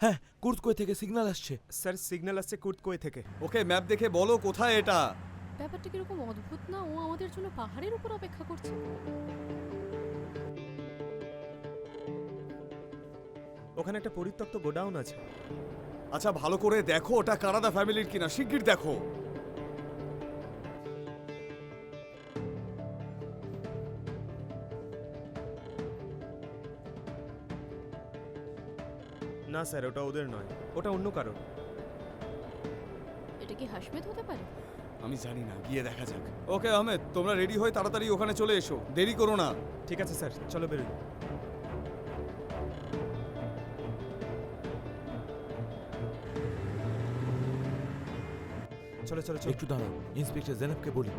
হ্যাঁ, কুর্তকোয় থেকে সিগন্যাল আসছে। স্যার সিগন্যাল আসছে কুর্তকোয় থেকে। ওকে ম্যাপ দেখে বলো কোথায় এটা। ব্যাপারটা কিরকম অদ্ভুত না, ও আমাদের জন্য পাহাড়ের উপর অপেক্ষা করছে। ওখানে একটা পরিত্যক্ত গোডাউন আছে। আচ্ছা ভালো করে দেখো ওটা কানাডা ফ্যামিলির কিনা, শিগগির দেখো। না স্যার, ওটা ওদের নয়, ওটা অন্য কারণ। এটা কি হাসমেদ হতে পারে? আমি জানি না, গিয়ে দেখা যাক। ওকে আহমেদ, তোমরা রেডি হয়ে তাড়াতাড়ি ওখানে চলে এসো, দেরি করো না। ঠিক আছে স্যার, চলো বেরোই। চলো চলো চলো। একটু দাঁড়াও, ইন্সপেক্টর জেনাবকে বলি।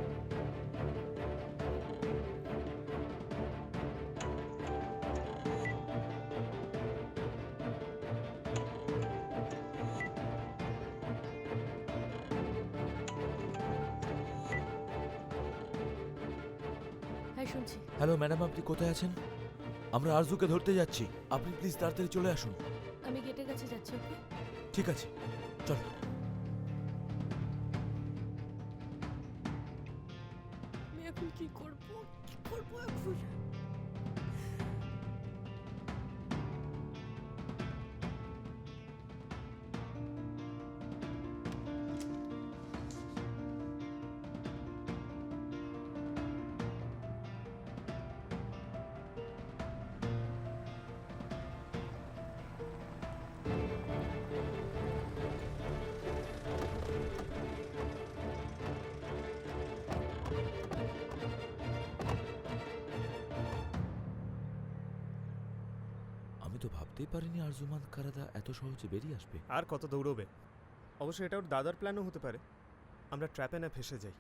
হ্যাঁ শুনছি। হ্যালো ম্যাডাম, আপনি কোথায় আছেন? আমরা আরজুকে ধরতে যাচ্ছি, আপনি প্লিজ তাড়াতাড়ি চলে আসুন। আমি গেটের কাছে যাচ্ছি। ওকে, ঠিক আছে, চল। আমি এখন কি করবো, কি করবো এখন? আমি তো ভাবতেই পারিনি আরজুমান কারাদা এত সহজে বেরিয়ে আসবে। আর কত দৌড়বে? অবশ্য এটা ওর দাদার প্ল্যানও হতে পারে, আমরা ট্র্যাপে না ফেসে যাই।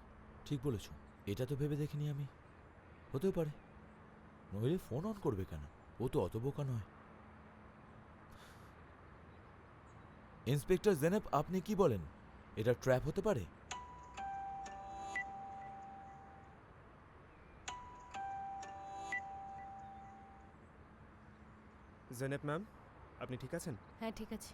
ঠিক বলেছ, এটা তো ভেবে দেখিনি আমি। হতেও পারে, নইলে ফোন অন করবে কেন? ও তো অত বোকা নয়। ইন্সপেক্টর জেনেব, আপনি কি বলেন, এটা ট্র্যাপ হতে পারে? জেনেব ম্যাম, আপনি ঠিক আছেন? হ্যাঁ ঠিক আছে।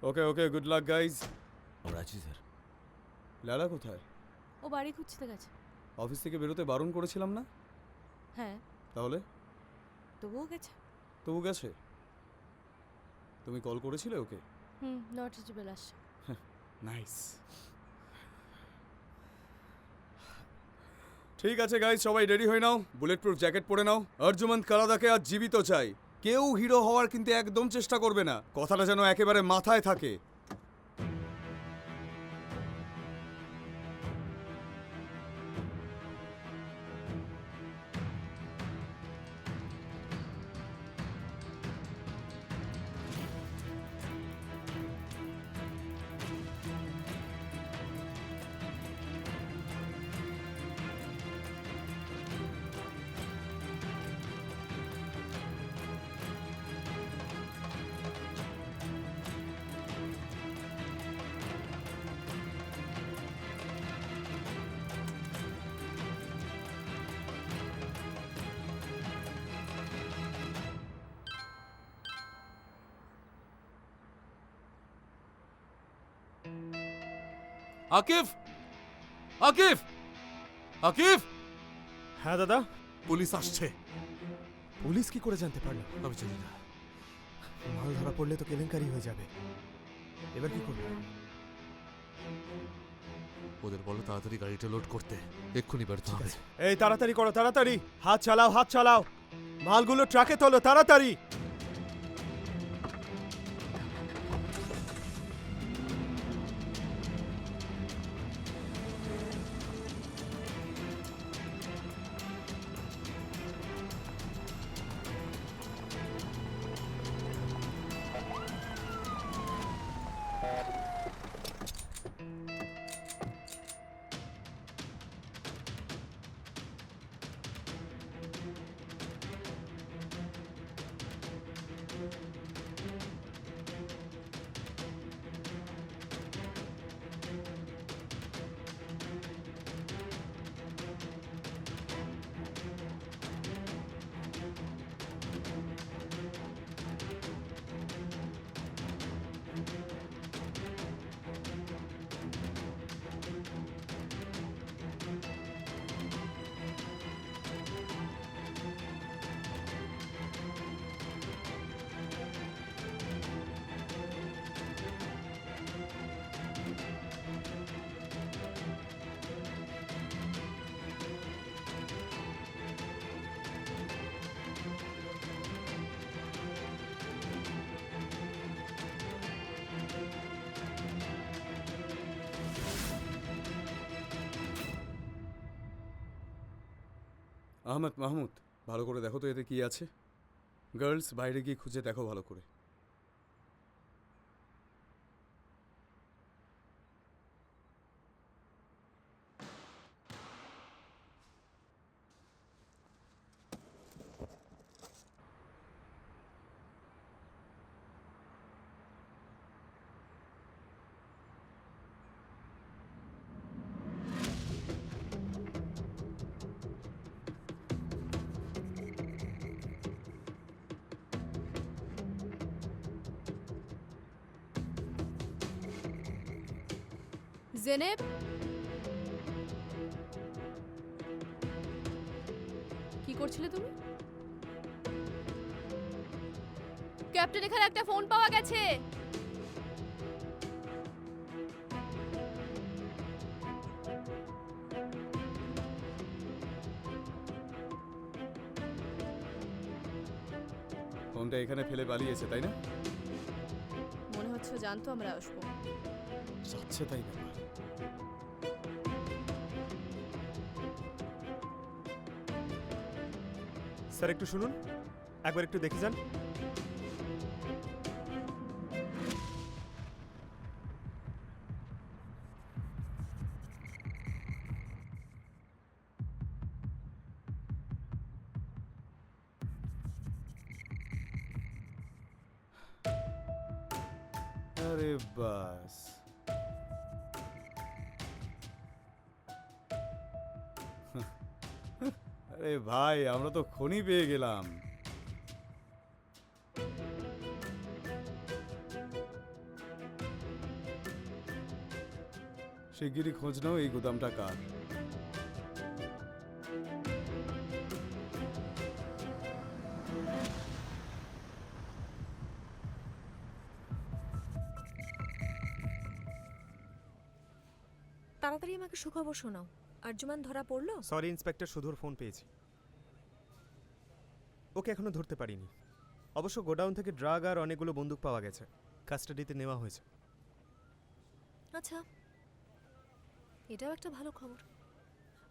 ওকে ওকে, গুড লাক গাইজ। আমরা আছি স্যার। লালা কোথায়? ও বাড়ি খুঁজতে গেছে। অফিস থেকে বেরোতে বারণ করেছিলাম না? হ্যাঁ, তাহলে তবুও গেছে। তবু গেছে? তুমি কল করেছিলে ওকে? নট রিচেবল আসছে। নাইস। ঠিক আছে গাইজ, সবাই রেডি হয়ে নাও, বুলেট প্রুফ জ্যাকেট পরে নাও। আরজুমান কারাদাকে আজ জীবিত চাই। কেউ হিরো হওয়ার কিন্তু একদম চেষ্টা করবে না, কথাটা যেন একেবারে মাথায় থাকে। আকিফ, আকিফ, আকিফ! হ্যাঁ দাদা। পুলিশ আসছে। পুলিশ কি করে জানতে পারলো? আমি জানি না। মাল ধরা পড়লে তো কেলেঙ্কারি হয়ে যাবে। এবার কি করবো? ওদের বলো তাড়াতাড়ি গাড়িটা লোড করতে, এক্ষুনি বেরোতে হবে। এই তাড়াতাড়ি করো, তাড়াতাড়ি! হাত চালাও, হাত চালাও! মালগুলো ট্রাকে তোলো, তাড়াতাড়ি! আহমেদ মাহমুদ, ভালো করে দেখো তো এতে কি আছে। গার্লস, বাইরে গিয়ে খুঁজে দেখো ভালো করে। জেনেব, কি করছিলে তুমি? ক্যাপ্টেন, এখানে একটা ফোন পাওয়া গেছে। ফোনটা এখানে ফেলে পালিয়েছে, তাই না? মনে হচ্ছে ও জানতো আমরা আসবো। যাচ্ছে তাই ব্যাপার। স্যার একটু শুনুন, একবার একটু দেখে যান। আরে বাস, আরে ভাই, আমরা তো খনি পেয়ে গেলাম। শিগগিরই খোঁজ নাও এই গুদামটা কার। তাড়াতাড়ি আমাকে সুখবর শোনাও। আর্যমান ধরা পড়লো? সরি ইন্সপেক্টর, শুধুর ফোন পেয়েছি। ওকে এখনো ধরতে পারিনি। অবশ্য গোডাউন থেকে ড্রাগ আর অনেকগুলো বন্দুক পাওয়া গেছে, কাস্টাডিতে নেওয়া হয়েছে। আচ্ছা, এটাও একটা ভালো খবর।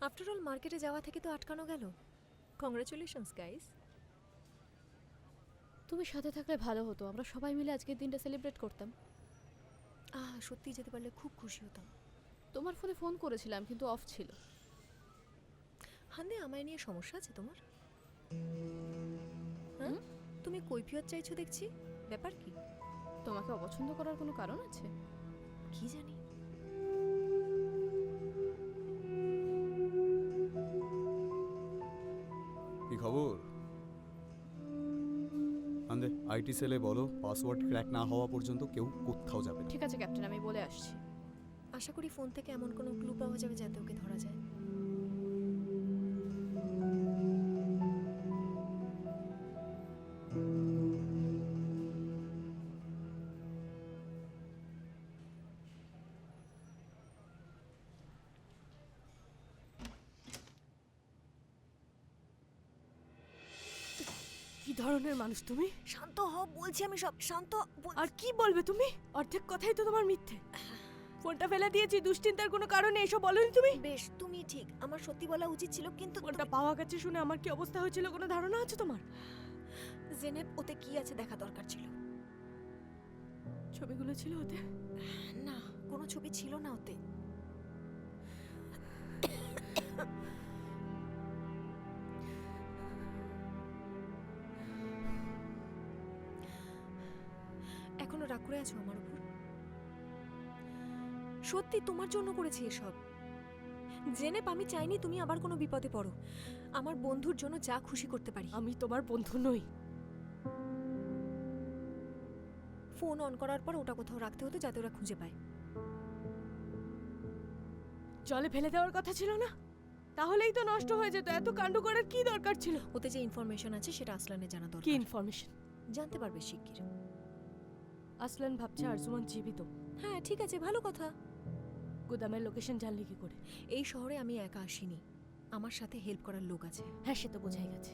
আফটার অল মার্কেটে যাওয়া থেকে তো আটকানো গেল। Congratulations guys. তুমি সাথে থাকলে ভালো হতো, আমরা সবাই মিলে আজকের দিনটা সেলিব্রেট করতাম। সত্যি যেতে পারলে খুব খুশি হতাম। তোমার ফোনে ফোন করেছিলাম কিন্তু অফ ছিল। হান্দে, আমায় নিয়ে সমস্যা আছে তোমার? হ্যাঁ, তুমি কৈফিয়ত চাইছো দেখছি। ব্যাপার কি? তোমাকে অপছন্দ করার কোনো কারণ আছে? কি জানি। কি খবর? আন্দে, আইটি সেলে বলো পাসওয়ার্ড ক্র্যাক না হওয়া পর্যন্ত কেউ কোথাও যাবে না। ঠিক আছে ক্যাপ্টেন, আমি বলে আসছি। আশা করি ফোন থেকে এমন কোনো ক্লু পাওয়া যাবে যাতে ওকে ধরা যায়। কি ধরনের মানুষ তুমি? শান্ত হও বলছি, আমি সব শান্ত। আর কি বলবে তুমি? অর্ধেক কথাই তো তোমার মিথ্যে। ফোনটা ফেলে দিয়েছি দুশ্চিন্তার কোনো কারণে, এসব বলনি তুমি। বেশ, তুমি ঠিক। আমার সত্যি বলা উচিত ছিল, কিন্তু ফোনটা পাওয়া গেছে শুনে আমার কি অবস্থা হয়েছিল কোনো ধারণা আছে তোমার? জেনেব, ওতে কি আছে দেখা দরকার ছিল। ছবিগুলো ছিল ওতে? না, কোনো ছবি ছিল না ওতে। এখনো রাগ করে আছো আমার উপর? সত্যি তোমার জন্য করেছি এসব। জেনেব, আমি চাইনি তুমি আবার কোনো বিপদে পড়ো। আমার বন্ধুর জন্য যা খুশি করতে পারি। আমি তোমার বন্ধু নই। ফোন অন করার পর ওটা কোথাও রাখতে হতো যাতে ওরা খুঁজে পায়। জলে ফেলে দেওয়ার কথা ছিল না? তাহলেই তো নষ্ট হয়ে যেত। এত কাণ্ড করার কি দরকার ছিল? ওতে যে ইনফরমেশন আছে সেটা আসলানের জানা কি দরকার। ইনফরমেশন? জানতে পারবে শিগগির। আসলান ভাবছে আরজুমান জীবিত। হ্যাঁ, ঠিক আছে, ভালো কথা। গুদামের লোকেশন জানলি কি করে? এই শহরে আমি একা আসিনি, আমার সাথে হেল্প করার লোক আছে। হ্যাঁ, সে তো বোঝাই গেছে।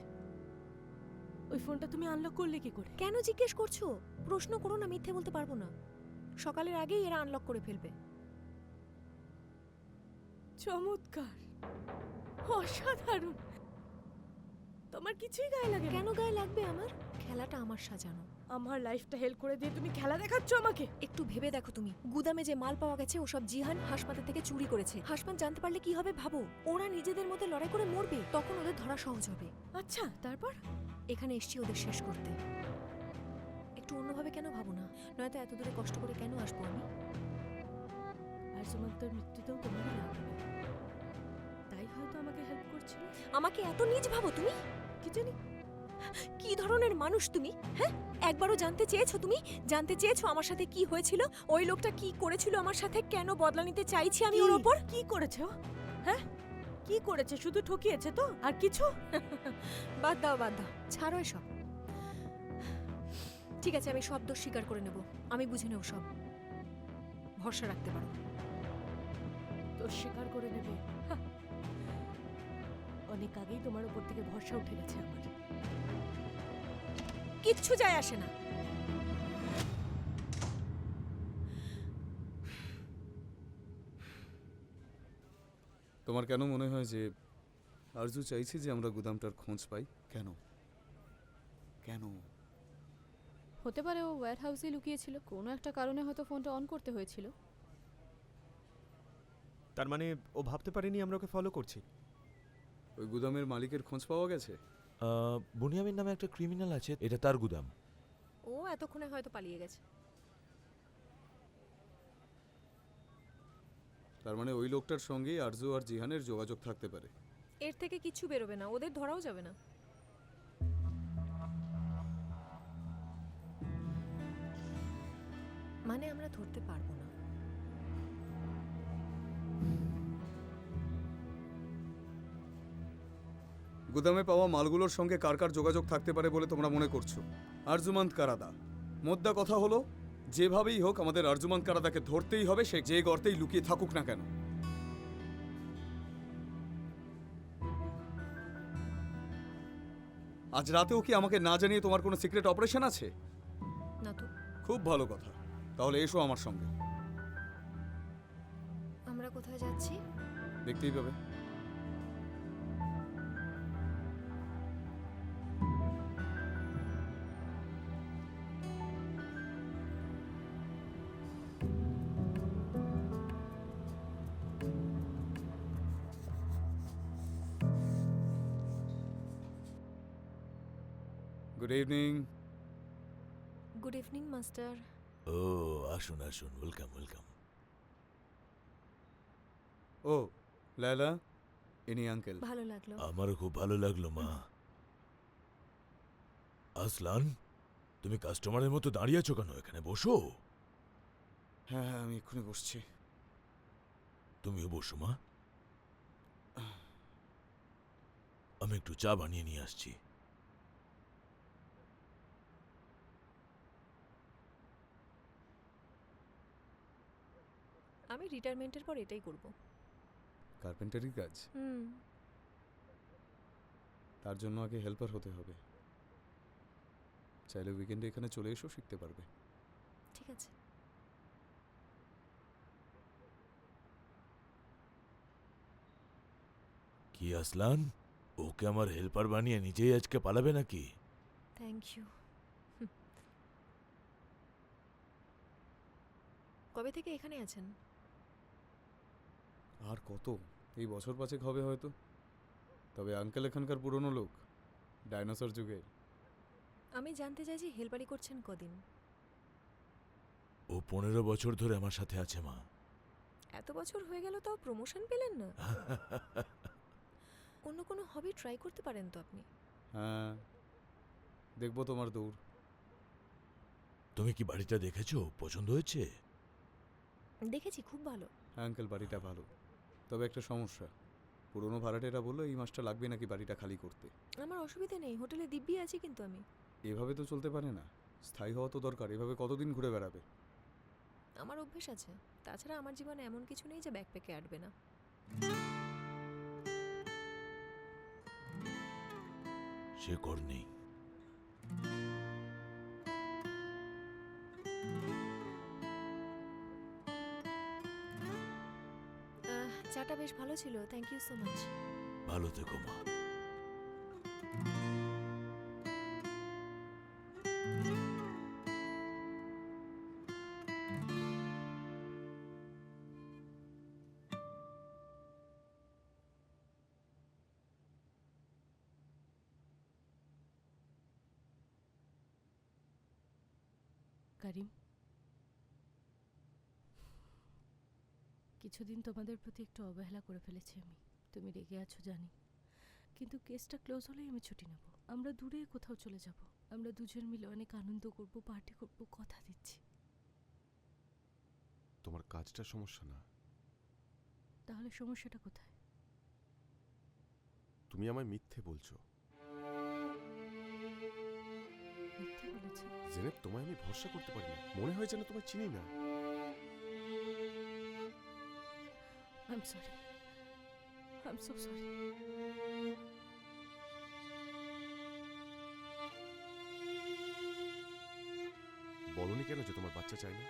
ওই ফোনটা তুমি আনলক করলে কি করে? কেন জিজ্ঞেস করছো? প্রশ্ন করো না, মিথ্যে বলতে পারবো না। সকালের আগেই এরা আনলক করে ফেলবে। চমৎকার, অসাধারণ। তোমার কিছুই গায়ে লাগে না কেন গায়ে লাগবে আমার? খেলাটা আমার সাজানো। আমার লাইফটা হেল্প করে দিয়ে তুমি খেলা দেখাচ্ছ আমাকে। একটু ভেবে দেখো তুমি, গুদামে যে মাল পাওয়া গেছে ওসব জিহান হাসপাতাল থেকে চুরি করেছে। হাসপাতাল জানতে পারলে কি হবে ভাবো। ওরা নিজেদের মধ্যে লড়াই করে মরবে, তখন ওদের ধরা সহজ হবে। আচ্ছা তারপর? এখানে এসছি ওদের শেষ করতে। একটু অন্যভাবে কেন ভাবো না? নয়তো এত দূরে কষ্ট করে কেন আসবো আমি? আর সুমন্তর মৃত্যুতেও তোমারই লাগবে, তাই হয়তো আমাকে হেল্প করছিল। আমাকে এত নীচ ভাবো তুমি? কি জানি কি ধরনের মানুষ তুমি? হ্যাঁ, একবারও জানতে চেয়েছো তুমি? জানতে চেয়েছো আমার সাথে কি হয়েছিল? ওই লোকটা কি করেছিল আমার সাথে? কেন বদলা নিতে চাইছি আমি ওর ওপর? কি করেছে ও? হ্যাঁ কি করেছে? শুধু ঠকিয়েছে তো, আর কিছু? বাদ দাও বাদ দাও, ছাড়ো এসব। ঠিক আছে, আমি সব দোষ স্বীকার করে নেব। আমি বুঝে নেব সব। ভরসা রাখতে পারো। তো স্বীকার করে নেবে? হাহ। অনেক আগেই তোমার উপর থেকে ভরসা উঠে গেছে আমার। কিচ্ছু যায় আসে না। তোমার কেন মনে হয় যে আরজু চাইছে যে আমরা গুদামটার খোঁজ পাই? কেন কেন? হতে পারে ও ওয়্যার হাউসে লুকিয়েছিল, কোনো একটা কারণে হয়তো ফোনটা অন করতে হয়েছিল। তার মানে ও ভাবতে পারেনি আমরা ওকে ফলো করছি। ওই গুদামের মালিকের খোঁজ পাওয়া গেছে? বুনিয়ামিন নামে একটা ক্রিমিনাল আছে, এটা তার গুদাম। ও এতক্ষণে হয়তো পালিয়ে গেছে। তার মানে ওই লোকটার সঙ্গেই আরজু আর জিহানের যোগাযোগ থাকতে পারে। এর থেকে কিচ্ছু বেরোবে না, ওদের ধরাও যাবে না। মানে আমরা ধরতে পারবো না। গুদামে পাওয়া মালগুলোর সঙ্গে কার কার যোগাযোগ থাকতে পারে বলে তোমরা মনে করছো? আরজুমান্ত কারাদা। মোদ্দা কথা হলো, যেভাবেই হোক আমাদের আরজুমান্ত কারাদাকে ধরতেই হবে, সে যে গর্তেই লুকিয়ে থাকুক না কেন। আজ রাতেও কি আমাকে না জানিয়ে তোমার কোনো সিক্রেট অপারেশন আছে? না তো। খুব ভালো কথা, তাহলে এসো আমার সঙ্গে। আমরা কোথায় যাচ্ছি? দেখতেই পাবে। Good evening. Good evening master. ও আসুন আসুন, ওয়েলকাম ওয়েলকাম। ও লায়লা, ইনি আঙ্কেল। ভালো লাগলো। আমারও খুব ভালো লাগলো মা। আসলান, তুমি কাস্টমারের মতো দাঁড়িয়ে আছো কেন? এখানে বসো। হ্যাঁ হ্যাঁ, আমি এক্ষুনি বসছি। তুমিও বসো মা, আমি একটু চা বানিয়ে নিয়ে আসছি। আমি রিটায়ারমেন্টের পর এটাই করব। কার্পেন্টারি কাজ? তার জন্য আগে হেল্পার হতে হবে। চাইলে উইকেন্ডে এখানে চলে এসো, শিখতে পারবে। ঠিক আছে। কি আসলান, ওকে আমার হেল্পার বানিয়ে নিজেই আজকে পালাবে নাকি? Thank you. কবে থেকে এখানে আছেন? আর কত, এই বছর পাঁচেক হবে হয়তো। তবে আঙ্কেল এখানকার পুরনো লোক, ডাইনোসর যুগের। আমি জানতে চাইছি হেল্পারি করছেন কদিন? ও 15 বছর ধরে আমার সাথে আছে মা। এত বছর হয়ে গেল তাও প্রমোশন পেলেন না? অন্য কোনো হবি ট্রাই করতে পারেন তো আপনি। হ্যাঁ, দেখবো তোমার দৌড়। তুমি কি বাড়িটা দেখেছো? পছন্দ হয়েছে? দেখেছি, খুব ভালো। হ্যাঁ আঙ্কেল, বাড়িটা ভালো, তবে একটা সমস্যা। পুরনো ভাড়াটেরা বললো এই মাসটা লাগবে নাকি বাড়িটা খালি করতে। আমার অসুবিধা নেই, হোটেলে দিব্যি আছি কিন্তু আমি। এভাবে তো চলতে পারে না, স্থায়ী হওয়া তো দরকার। এভাবে কতদিন ঘুরে বেড়াবে? আমার অভ্যেস আছে। তাছাড়া আমার জীবনে এমন কিছু নেই যে ব্যাকপ্যাকে আটবে না। সে কর নেই। চাটা বেশ ভালো ছিল, থ্যাংক ইউ সো মাচ। ভালো থেকো মা। করিম, কিছুদিন তোমাদের প্রতি একটু অবহেলা করে ফেলেছি আমি। তুমি রেগে আছো জানি, কিন্তু কেসটা ক্লোজ হলেই আমি ছুটি নেব। আমরা দূরে কোথাও চলে যাব। আমরা দুজন মিলে অনেক আনন্দ করব, পার্টি করব, কথা দিচ্ছি। তোমার কাজটা সমস্যা না, তাহলে সমস্যাটা কোথায়? তুমি আমায় মিথ্যে বলছো। মিথ্যে বলেছি? জেনেব, তোমায় আমি ভরসা করতে পারি না। মনে হয় যেন তোমায় চিনি না। I am sorry, I am so sorry. বলনি কেন যে তোমার বাচ্চা চাই না?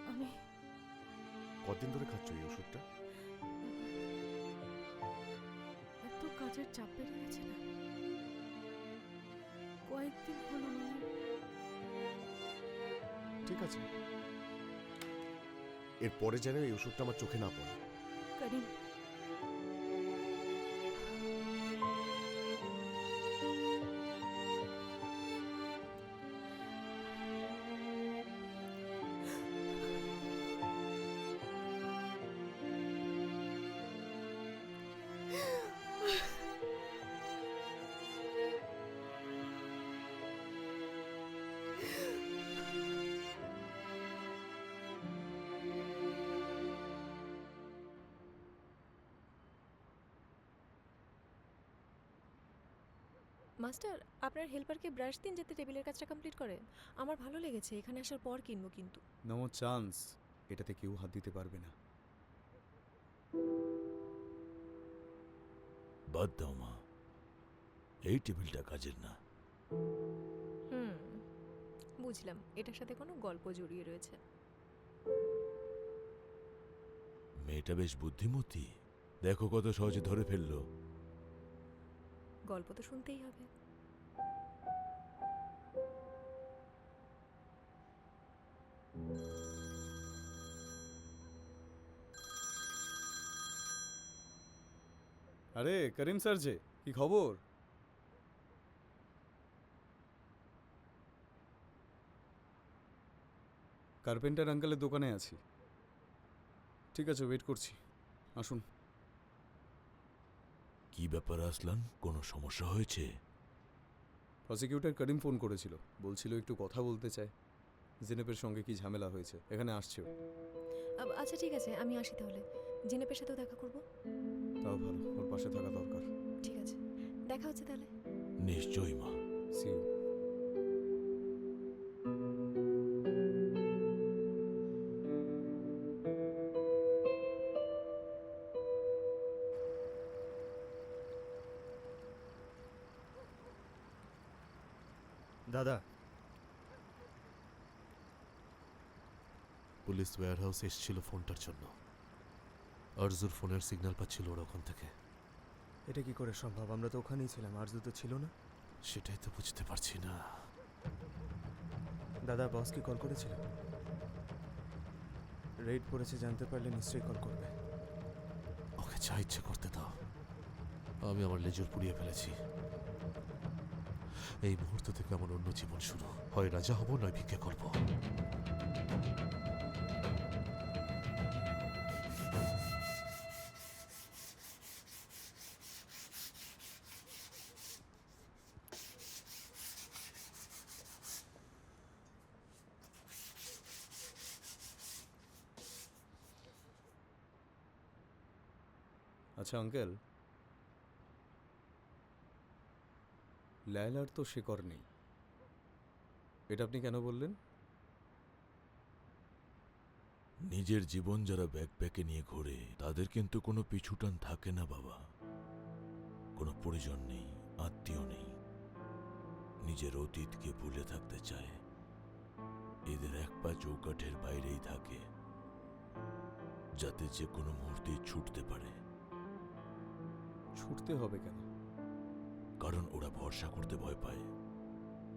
আমি কতদিন ধরে খাচ্ছ এই ওষুধটা? এত কাজের চাপ বেড়ে গেছে না, কয়েকদিন হলো মানে। ঠিক আছে, এরপরে যেন এই ওষুধটা আমার চোখে না পড়ে। করিম, মাস্টার, আপনার হেল্পারকে ব্রাশ দিন যাতে টেবিলের কাজটা কমপ্লিট করে। আমার ভালো লেগেছে, এখানে আসার পর কিনবো কিন্তু। নো চান্স, এটাতে কেউ হাত দিতে পারবে না। বাদ দাও মা, এই টেবিলটা কাজের না। হুম, বুঝলাম, এটার সাথে কোনো গল্প জড়িয়ে রয়েছে। মেয়েটা বেশ বুদ্ধিমতী, দেখো কত সহজে ধরে ফেললো। গল্প তো শুনতেই হবে। আরে করিম স্যার, যে কি খবর? কার্পেন্টার আঙ্কেলের দোকানে আছি। ঠিক আছে, ওয়েট করছি, আসুন। কি ব্যাপার আসলান, কোনো সমস্যা হয়েছে? প্রসিকিউটর করিম ফোন করেছিল, বলছিল একটু কথা বলতে চায়। জেনেপের সঙ্গে কি ঝামেলা হয়েছে, এখানে আসছে ও। আচ্ছা ঠিক আছে, আমি আসি তাহলে। জেনেপের সাথেও দেখা করব। তাও ভালো, ওর পাশে থাকা দরকার। ঠিক আছে, দেখা হচ্ছে তাহলে। নিশ্চয়ই মা। See you. দাদা, পুলিশ ওয়্যারহাউস এসেছিল ফোনটার জন্য। আরজুর ফোনের সিগন্যাল পাচ্ছিল ওরা ওখান থেকে। এটা কি করে সম্ভব? আমরা তো ওখানেই ছিলাম, আরজু তো ছিল না। সেটাই তো বুঝতে পারছি না। দাদা, বস কি কল করেছিল? রেড পড়েছে জানতে পারলে নিশ্চয়ই কল করবে। ওকে যা ইচ্ছে করতে দাও, আমি আমার লেজুর পুড়িয়ে ফেলেছি। এই মুহূর্ত থেকে আমার অন্য জীবন শুরু। হয় রাজা হব, নয় ভিক্ষে করব। আচ্ছা আঙ্কেল, লায়লার তো শেকড় নেই, এটা আপনি কেন বললেন? নিজের জীবন যারা ব্যাকপ্যাকে নিয়ে ঘোরে তাদের কিন্তু কোনো পিছুটান থাকে না বাবা। কোনো পরিজন নেই, আত্মীয় নেই, নিজের অতীতকে ভুলে থাকতে চায়। এদের এক পা চৌকাঠের বাইরেই থাকে, যাতে যে কোনো মুহূর্তেই ছুটতে পারে। ছুটতে হবে কেন? কারণ ওরা ভরসা করতে ভয় পায়।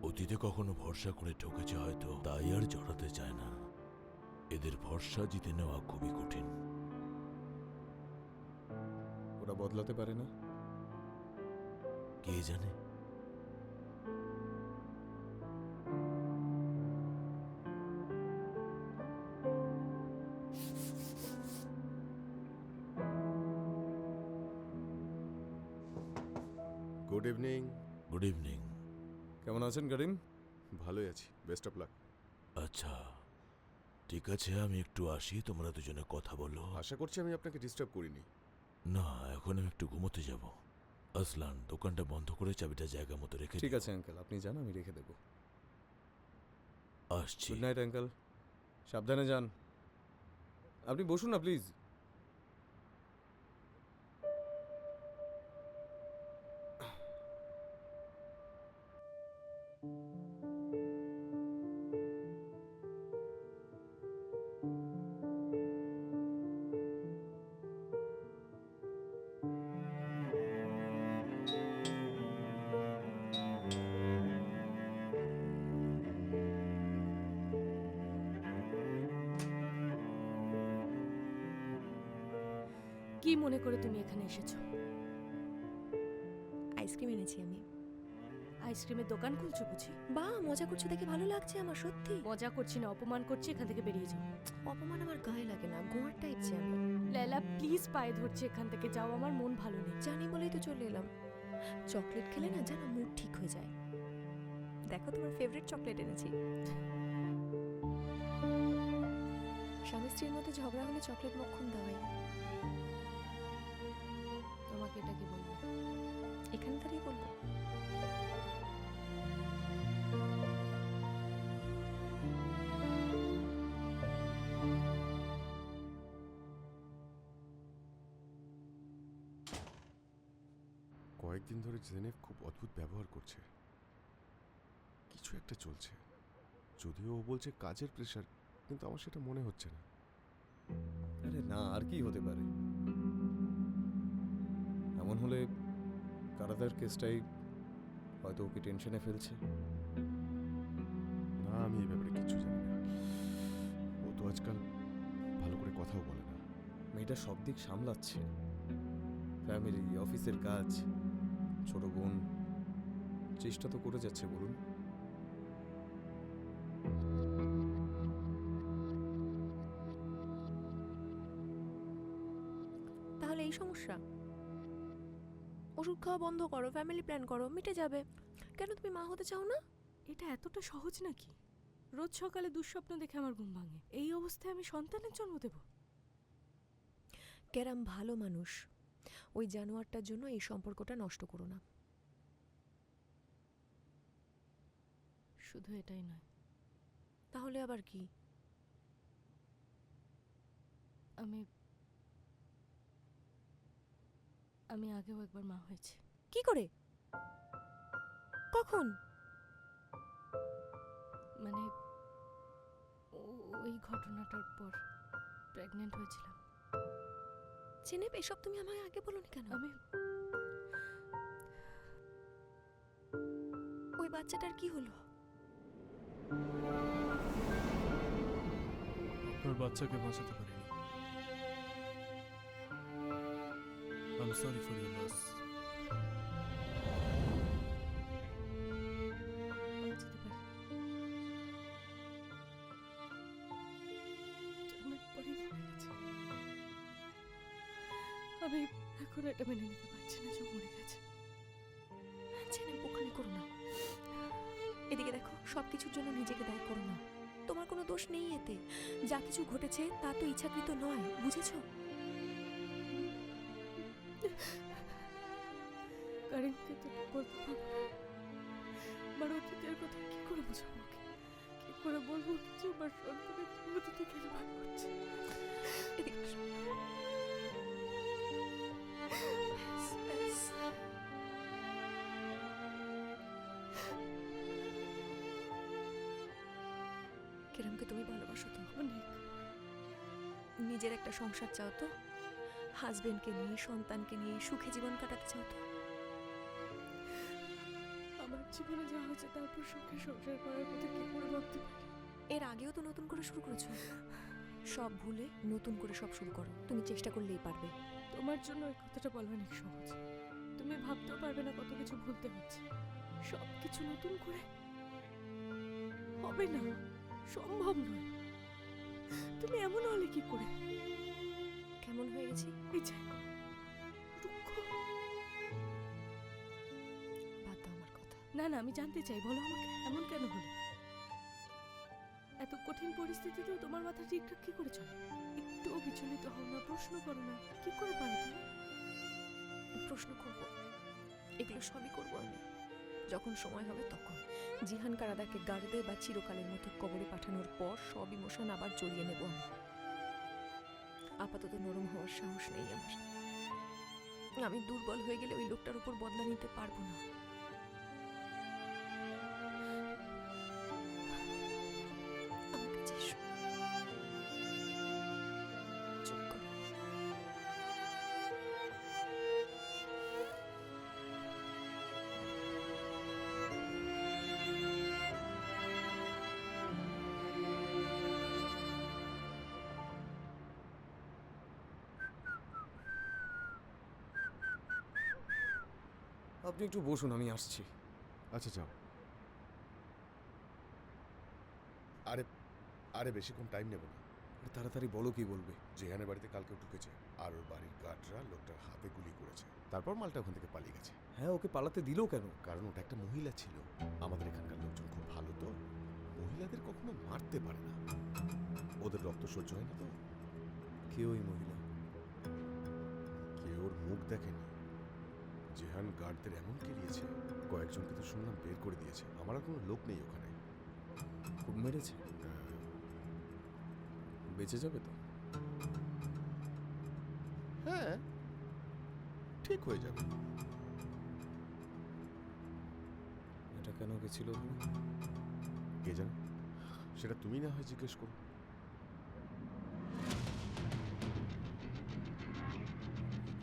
অতীতে কখনো ভরসা করে ঠকেছে হয়তো, তাই আর জড়াতে চায় না। এদের ভরসা জিতে নেওয়া খুবই কঠিন। ওরা বদলাতে পারে না? কে জানে। Good evening. Good evening. কেমন আছেন করিম? ভালোই আছি, বেস্ট অফ লাক। আচ্ছা ঠিক আছে, আমি একটু আসি, তোমরা দুজনে কথা বলো। আশা করছি আমি আপনাকে ডিস্টার্ব করিনি। না, এখন আমি একটু ঘুমোতে যাব। আসলান, দোকানটা বন্ধ করে চাবিটা জায়গা মতো রেখে ঠিক দিও। আছে আঙ্কেল, আপনি যান, আমি রেখে দেবো। আসছি। গুড নাইট আঙ্কেল, সাবধানে যান। আপনি বসুন না প্লিজ। কি মনে করে তুমি এখানে এসেছো? আইসক্রিম এনেছি আমি। আইসক্রিমের দোকান খুলছো বুঝি? বা মজা করছো দেখে ভালো লাগছে আমার, সত্যি। মজা করছি না, অপমান করছি, এখান থেকে বেরিয়ে যাও। অপমান আমার গায়ে লাগে না, গোয়ার টাইপ যে আমি। লায়লা প্লিজ পায়ে ধরছি, এখান থেকে যাও, আমার মন ভালো নেই। জানি বলেই তো চলে এলাম। চকলেট খেলে না জানো মুড ঠিক হয়ে যায়। দেখো তোমার ফেভারিট চকলেট এনেছি। স্বামী স্ত্রীর মধ্যে ঝগড়া হলে চকলেট মক্ষণ দেওয়াই। তোমাকে এটা কি বলবো? এখানে দাঁড়িয়ে বলবো? কয়েকদিন ধরে জেনেভ খুব অদ্ভুত ব্যবহার করছে। কিছু একটা চলছে, যদিও ও বলছে কাজের প্রেশার, কিন্তু আমার সেটা মনে হচ্ছে না। আরে না, আর কি হতে পারে? এমন হলে কারাদার কেসটাই হয়তো ওকে টেনশনে ফেলছে। না, আমি এই ব্যাপারে কিছু জানি না। ও তো আজকাল ভালো করে কথাও বলে না। মেয়েটা সব দিক সামলাচ্ছে, ফ্যামিলি, অফিসের কাজ, ছোট বোন। চেষ্টা তো করে যাচ্ছে, বলুন। তাহলে এই সমস্যা? ওষুধ খাওয়া বন্ধ করো, ফ্যামিলি প্ল্যান করো, মিটে যাবে। কেন তুমি মা হতে চাও না? এটা এতটা সহজ নাকি? রোজ সকালে দুঃস্বপ্ন দেখে আমার ঘুম ভাঙে। এই অবস্থায় আমি সন্তানের জন্ম দেব? কেরাম ভালো মানুষ, ওই জানোয়ারটার জন্য এই সম্পর্কটা নষ্ট করো না। শুধু এটাই নয়, তাহলে আবার কি? আমি আমি আগেও একবার মা হয়েছি। কি করে? কখন? মানে ওই ঘটনাটার পর প্রেগনেন্ট হয়েছিলাম। জেনেব, এসব তুমি আমাকে আগে বলোনি কেন? আমি ওই বাচ্চাটার কি হলো? আপনার বাচ্চাকে বাঁচাতে পারিনি। I'm sorry for your loss. বাঁচাতে পারি। জন্মের পরেই মরে গেছে। আমি এখন এটা মেনে নিতে পারছি না যে ও মরে গেছে। জেনেব, বোকামি করো না। এদিকে দেখো, সবকিছুর জন্য নিজেকে দায়ী করো না। তোমার কোনো দোষ নেই এতে। যা কিছু ঘটেছে তা তো ইচ্ছাকৃত নয়, বুঝেছো? কারিমকে তো বলতে পারবো না। আমার অতীতের কথা কি করে বোঝাবো ওকে? কি করে বলবো যে আমার সন্তানের জন্য দিতে গেলে ভাগ করছে? এদিকে এসো। ব্যাস, ব্যাস। কিরমকে তুমি ভালোবাসো তো? অনেক। নিজের একটা সংসার চাও তো? হাজবেন্ডকে নিয়ে, সন্তানকে নিয়ে সুখে জীবন কাটাতে চাও তো? আমার জীবনে যা হয়েছে তারপর সুখে সংসার করার কথা কি করে ভাবতে পারি? এর আগেও তো নতুন করে শুরু করেছো। সব ভুলে নতুন করে সব শুরু করো। তুমি চেষ্টা করলেই পারবে। তোমার জন্য এই কথাটা বলা অনেক সহজ। তুমি ভাবতেও পারবে না কত কিছু খুলতে হচ্ছে, সব কিছু নতুন করে। হবে না, সম্ভব নয়। তুমি এমন হলে কি করে? কেমন হয়ে গেছি? এই যে রুক্ষ। বাদ দাও আমার কথা। না না, আমি জানতে চাই, বলো আমাকে এমন কেন হলো? এত কঠিন পরিস্থিতিতেও তোমার মাথা ঠিকঠাক কি করে চলে? একটুও বিচলিত হও না, প্রশ্ন করো না, কি করে পারো তুমি? প্রশ্ন করব, এগুলো সবই করব আমি, যখন সময় হবে তখন। জিহান কারাদাকে গার্দে বা চিরকালের মতো কবরে পাঠানোর পর সব ইমোশন আবার জড়িয়ে নেব আমি। আপাতত নরম হওয়ার সাহস নেই আমার। আমি দুর্বল হয়ে গেলে ওই লোকটার উপর বদলা নিতে পারবো না। আমার কাছে এসো। চুপ করো। আপনি একটু বসুন, আমি আসছি। আচ্ছা যাও। আরে আরে বেশিক্ষণ টাইম নেব না। তাড়াতাড়ি বলো, কি বলবে? জেহানের বাড়িতে কালকেও ঢুকেছে, আর ওর বাড়ির গার্ডরা লোকটার হাতে গুলি করেছে। তারপর মালটা ওখান থেকে পালিয়ে গেছে। হ্যাঁ, ওকে পালাতে দিলো কেন? কারণ ওটা একটা মহিলা ছিল। আমাদের এখানকার লোকজন খুব ভালো তো, মহিলাদের কখনো মারতে পারে না, ওদের রক্ত সহ্য হয় না তো। কে ওই মহিলা? কেউ ওর মুখ দেখেনি। জেহান গার্ডদের এমন কেলিয়েছে, কয়েকজনকে তো শুনলাম বের করে দিয়েছে। আমার আর কোনো লোক নেই ওখানে। খুব মেরেছে? বেঁচে যাবে তো? হ্যাঁ, ঠিক হয়ে যাবে। এটা কেন গেছিল তুমি? কে জানে, সেটা তুমি না হয় জিজ্ঞেস করো।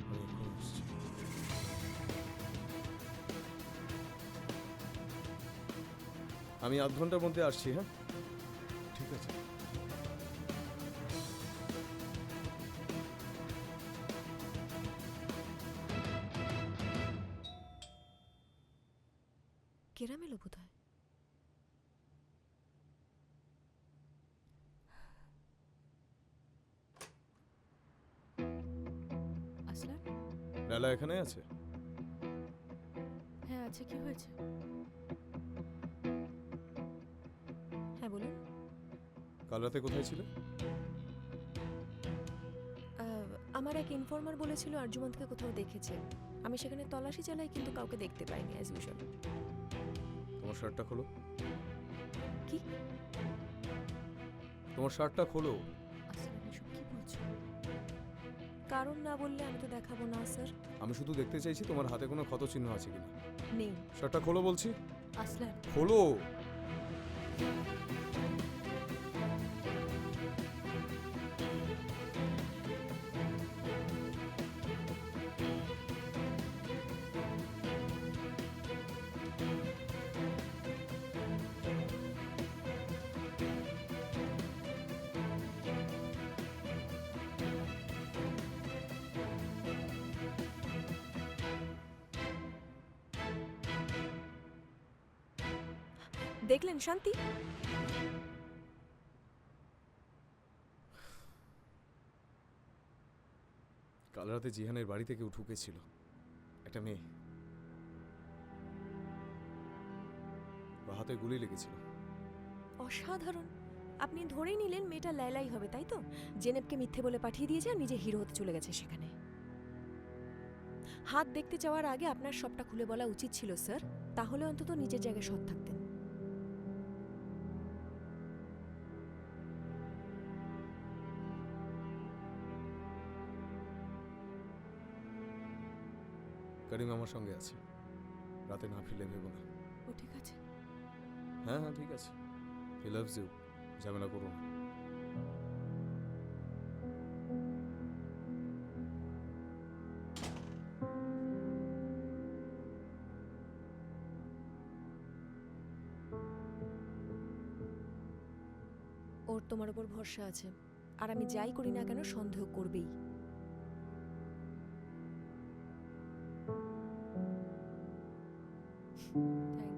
আমি এখন আসছি। আমি আধ ঘন্টার মধ্যে আসছি। হ্যাঁ, ঠিক আছে। কেরাম এলো বোধ হয়। আসলাম? লালা এখানে আছে? হ্যাঁ আছে, কি হয়েছে? হ্যাঁ বলুন। কাল রাতে কোথায় ছিল? আমার এক ইনফর্মার বলেছিল আরজুমানকে কোথাও দেখেছে। আমি সেখানে তল্লাশি চালাই, কিন্তু কাউকে দেখতে পাইনি অ্যাজ ইউজুয়াল। তোমার শার্টটা খোলো। কি? তোমার শার্টটা খোলো। আসলাম, এসব কি বলছো? কারণ না বললে আমি তো দেখাবো না স্যার। আমি শুধু দেখতে চাইছি তোমার হাতে কোনো ক্ষত চিহ্ন আছে কিনা। নেই। শার্টটা খোলো বলছি। আসলাম, খোলো। দেখলেন শান্তি? কাল রাতে জিহানের বাড়িতে কেউ ঢুকেছিল, একটা মেয়ে। ওর হাতে গুলি লেগেছিল। অসাধারণ। আপনি ধরেই নিলেন মেয়েটা লায়লাই হবে, তাই তো? জেনেবকে মিথ্যে বলে পাঠিয়ে দিয়েছে আর নিজে হিরো হতে চলে গেছে সেখানে। হাত দেখতে যাওয়ার আগে আপনার সবটা খুলে বলা উচিত ছিল স্যার, তাহলে অন্তত নিজের জায়গায় সৎ থাকতেন। করিম আমার সঙ্গে আছে, রাতে না ফিরলে ভেবো না। ও ঠিক আছে? হ্যাঁ হ্যাঁ ঠিক আছে। হি লাভস ইউ, ঝামেলা করো না। ওর তোমার উপর ভরসা আছে, আর আমি যাই করি না কেন সন্দেহ করবেই। থ্যাংক